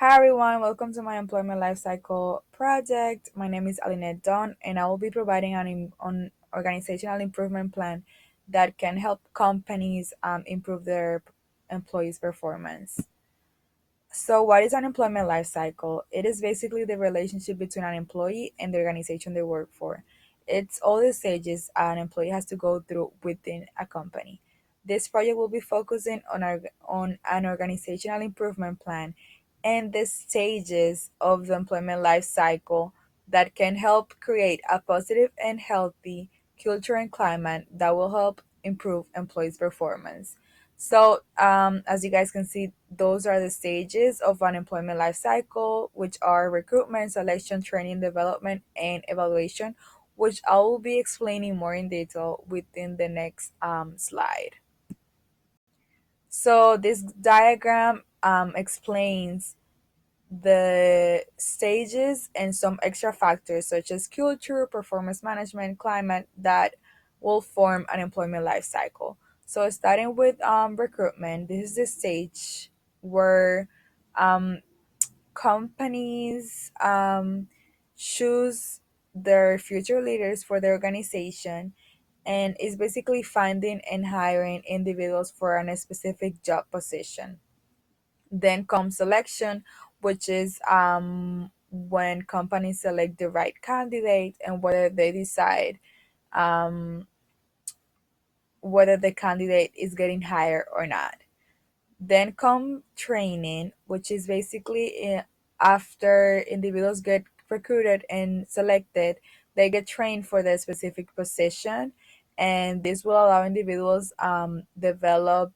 Hi everyone, welcome to my employment lifecycle project. My name is Alinette Don, and I will be providing an organizational improvement plan that can help companies improve their employees' performance. So, what is an employment life cycle? It is basically the relationship between an employee and the organization they work for. It's all the stages an employee has to go through within a company. This project will be focusing on an organizational improvement plan and the stages of the employment life cycle that can help create a positive and healthy culture and climate that will help improve employees' performance. So, as you guys can see, those are the stages of an employment life cycle, which are recruitment, selection, training, development, and evaluation, which I will be explaining more in detail within the next slide. So, this diagram explains the stages and some extra factors such as culture, performance management, climate that will form an employment life cycle. So starting with recruitment, this is the stage where um, companies choose their future leaders for their organization and is basically finding and hiring individuals for a specific job position. Then comes selection, which is when companies select the right candidate and whether they decide um, whether the candidate is getting hired or not. Then come training, which is basically after individuals get recruited and selected, they get trained for their specific position, and this will allow individuals develop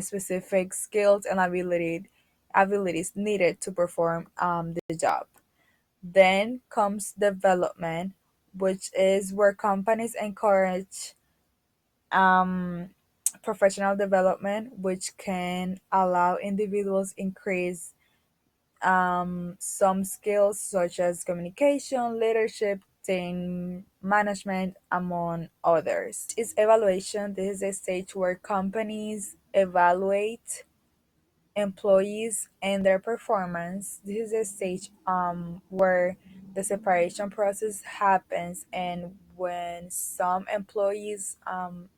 specific skills and abilities needed to perform the job. Then comes development, which is where companies encourage um, professional development, which can allow individuals increase some skills such as communication, leadership, team management, among others. Is evaluation. This is a stage where companies evaluate employees and their performance. This is a stage where the separation process happens and when some employees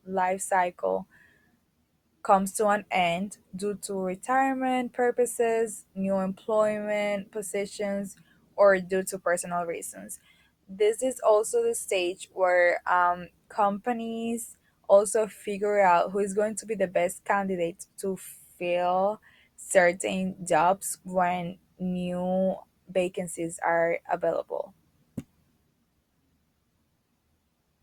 life cycle comes to an end due to retirement purposes, new employment positions, or due to personal reasons. This is also the stage where companies also figure out who is going to be the best candidate to fill certain jobs when new vacancies are available.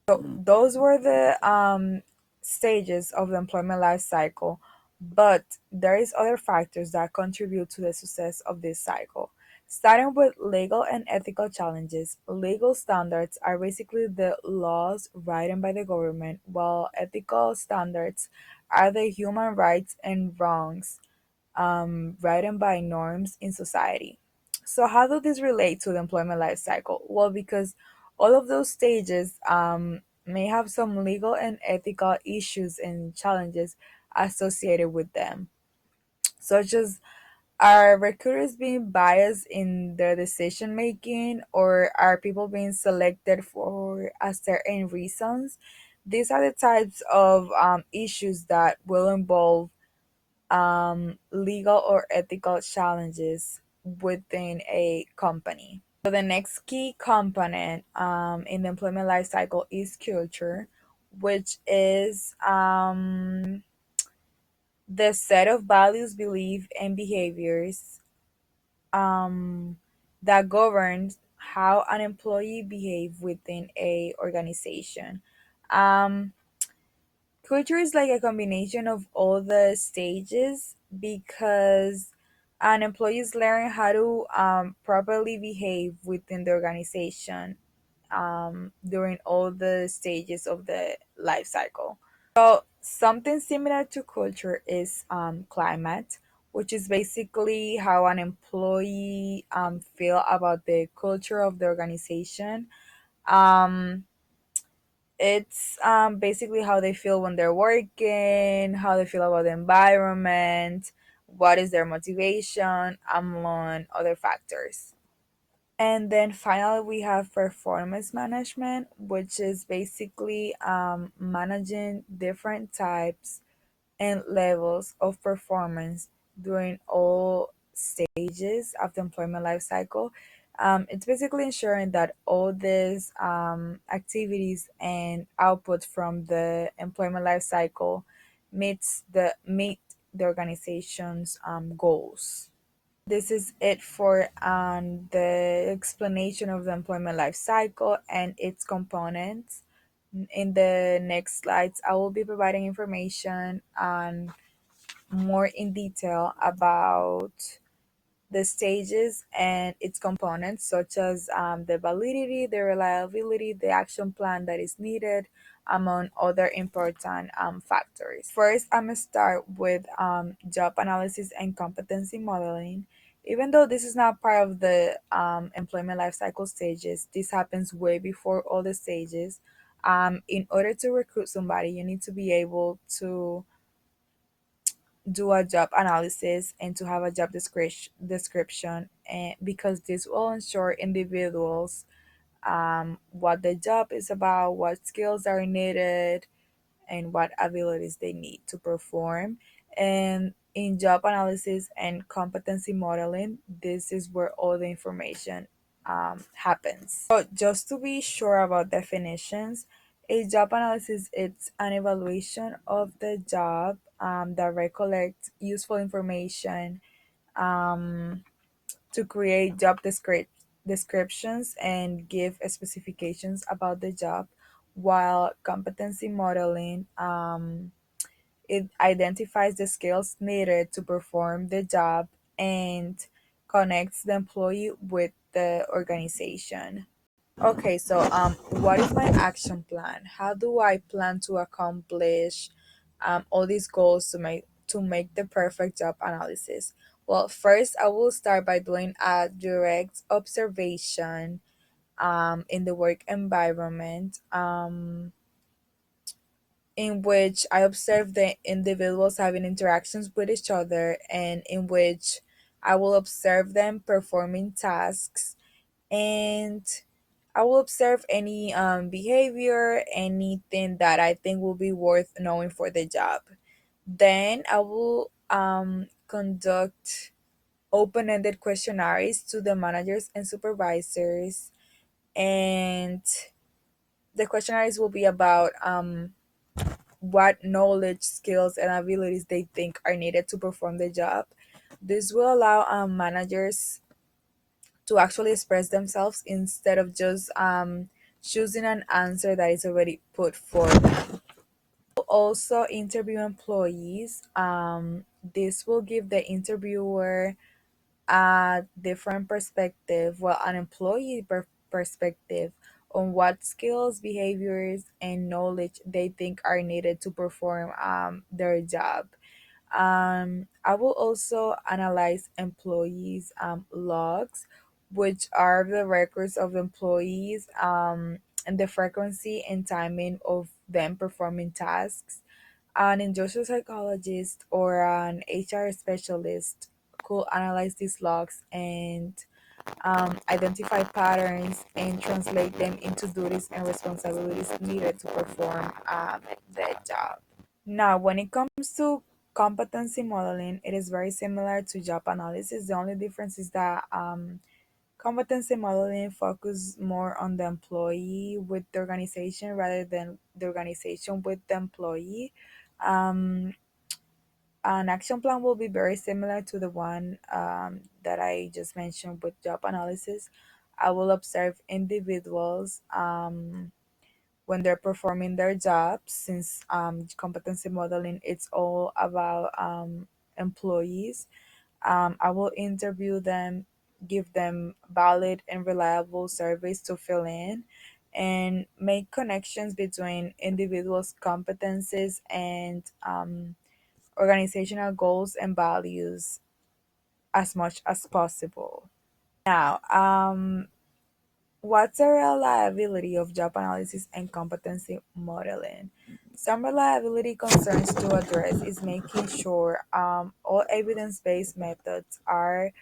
So those were the stages of the employment life cycle, but there is other factors that contribute to the success of this cycle. Starting with legal and ethical challenges, legal standards are basically the laws written by the government, while ethical standards are the human rights and wrongs written by norms in society. So, how do this relate to the employment life cycle? Well, because all of those stages may have some legal and ethical issues and challenges associated with them, such as are recruiters being biased in their decision making, or are people being selected for a certain reasons? These are the types of issues that will involve legal or ethical challenges within a company. So the next key component in the employment life cycle is culture, which is the set of values, beliefs, and behaviors um, that governs how an employee behave within a organization. Um, Culture is like a combination of all the stages because an employee is learning how to properly behave within the organization during all the stages of the life cycle. So, something similar to culture is climate, which is basically how an employee feel about the culture of the organization. Um, it's basically how they feel when they're working, how they feel about the environment, what is their motivation, among other factors. And then finally, we have performance management, which is basically managing different types and levels of performance during all stages of the employment life cycle. It's basically ensuring that all these activities and output from the employment life cycle meet the organization's goals. This is it for the explanation of the employment life cycle and its components. In the next slides, I will be providing information on more in detail about the stages and its components, such as the validity, the reliability, the action plan that is needed, among other important factors. First, I'm going to start with job analysis and competency modeling. Even though this is not part of the employment life cycle stages, this happens way before all the stages. In order to recruit somebody, you need to be able to do a job analysis and to have a job description, and because this will ensure individuals what the job is about, what skills are needed, and what abilities they need to perform. And in job analysis and competency modeling, this is where all the information happens. So just to be sure about definitions, a job analysis is an evaluation of the job that recollects useful information um, to create descriptions and give specifications about the job, while competency modeling it identifies the skills needed to perform the job and connects the employee with the organization. Okay, so what is my action plan? How do I plan to accomplish all these goals to make the perfect job analysis? Well, first I will start by doing a direct observation in the work environment, in which I observe the individuals having interactions with each other, and in which I will observe them performing tasks, and I will observe any behavior, anything that I think will be worth knowing for the job. Then I will conduct open ended questionnaires to the managers and supervisors, and the questionnaires will be about what knowledge, skills, and abilities they think are needed to perform the job. This will allow managers to actually express themselves instead of just choosing an answer that is already put for them. Also, interview employees. This will give the interviewer a different perspective, well, an perspective on what skills, behaviors, and knowledge they think are needed to perform their job. I will also analyze employees' logs, which are the records of employees and the frequency and timing of them performing tasks. An industrial psychologist or an HR specialist could analyze these logs and identify patterns and translate them into duties and responsibilities needed to perform the job. Now, when it comes to competency modeling, it is very similar to job analysis. The only difference is that competency modeling focus more on the employee with the organization rather than the organization with the employee. Um, an action plan will be very similar to the one that I just mentioned with job analysis. I will observe individuals when they're performing their jobs, since competency modeling it's all about employees. I will interview them, give them valid and reliable surveys to fill in, and make connections between individuals' competencies and organizational goals and values as much as possible. Now, what's the reliability of job analysis and competency modeling? Some reliability concerns to address is making sure all evidence-based methods are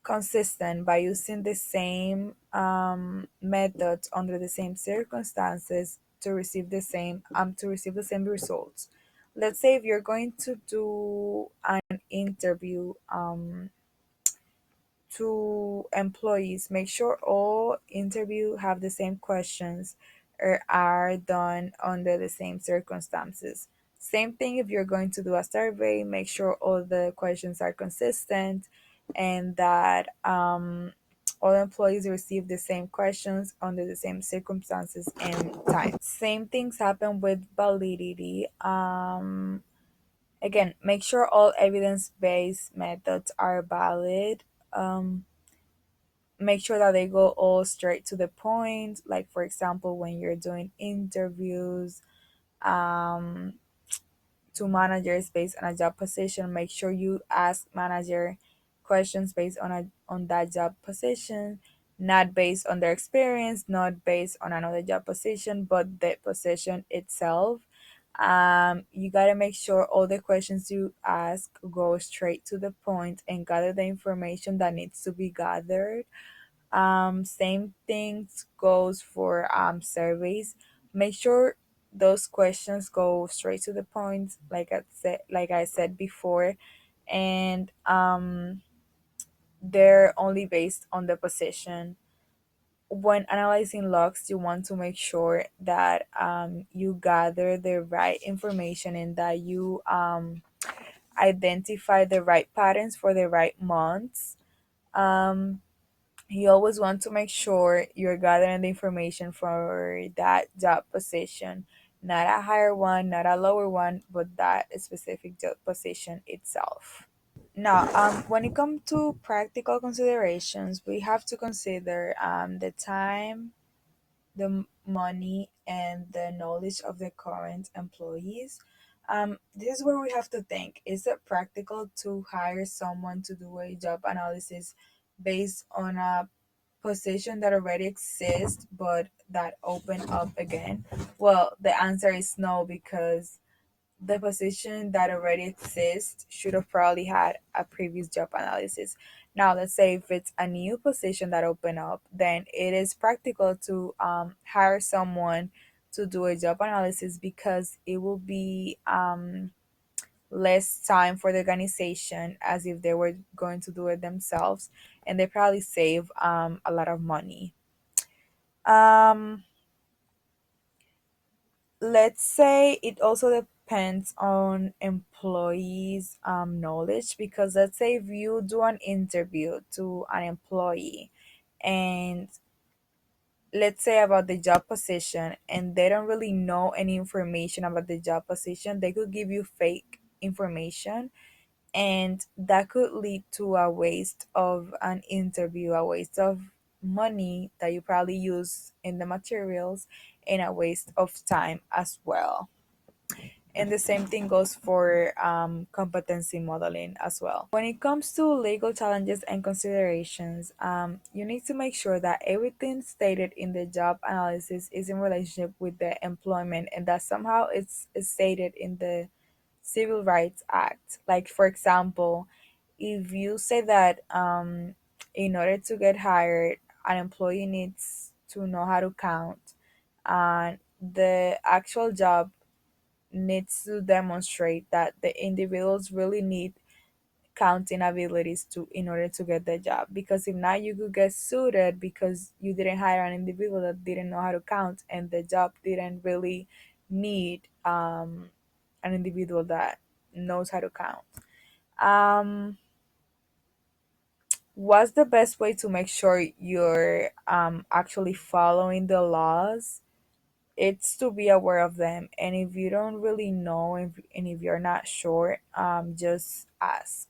consistent by using the same methods under the same circumstances to receive the same results. Let's say if you're going to do an interview to employees, make sure all interview have the same questions or are done under the same circumstances. Same thing if you're going to do a survey, make sure all the questions are consistent and that all employees receive the same questions under the same circumstances and time. Same things happen with validity. Again, make sure all evidence-based methods are valid. Um, Make sure that they go all straight to the point. Like for example, when you're doing interviews, um, to managers based on a job position, make sure you ask manager questions based on that job position, not based on their experience, not based on another job position, but the position itself. You gotta make sure all the questions you ask go straight to the point and gather the information that needs to be gathered. Same things goes for surveys. Make sure those questions go straight to the point, like I said before, and they're only based on the position. When analyzing logs, you want to make sure that you gather the right information and that you identify the right patterns for the right months. Um, you always want to make sure you're gathering the information for that job position, not a higher one, not a lower one, but that specific job position itself. Now, when it comes to practical considerations, we have to consider the time, the money, and the knowledge of the current employees. This is where we have to think, is it practical to hire someone to do a job analysis based on a position that already exists but that open up again? Well, the answer is no, because the position that already exists should have probably had a previous job analysis. Now, let's say if it's a new position that open up, then it is practical to hire someone to do a job analysis because it will be less time for the organization as if they were going to do it themselves, and they probably save a lot of money. Um, let's say it also depends on employees knowledge, because let's say if you do an interview to an employee and let's say about the job position and they don't really know any information about the job position, they could give you fake information, and that could lead to a waste of an interview, a waste of money that you probably use in the materials, and a waste of time as well. And the same thing goes for competency modeling as well. When it comes to legal challenges and considerations, you need to make sure that everything stated in the job analysis is in relationship with the employment and that somehow it's stated in the Civil Rights Act. Like, for example, if you say that in order to get hired, an employee needs to know how to count, and the actual job needs to demonstrate that the individuals really need counting abilities to in order to get the job, because if not you could get sued because you didn't hire an individual that didn't know how to count and the job didn't really need an individual that knows how to count. um what's the best way to make sure you're actually following the laws? It's to be aware of them, and if you don't really know, and if you're not sure, just ask.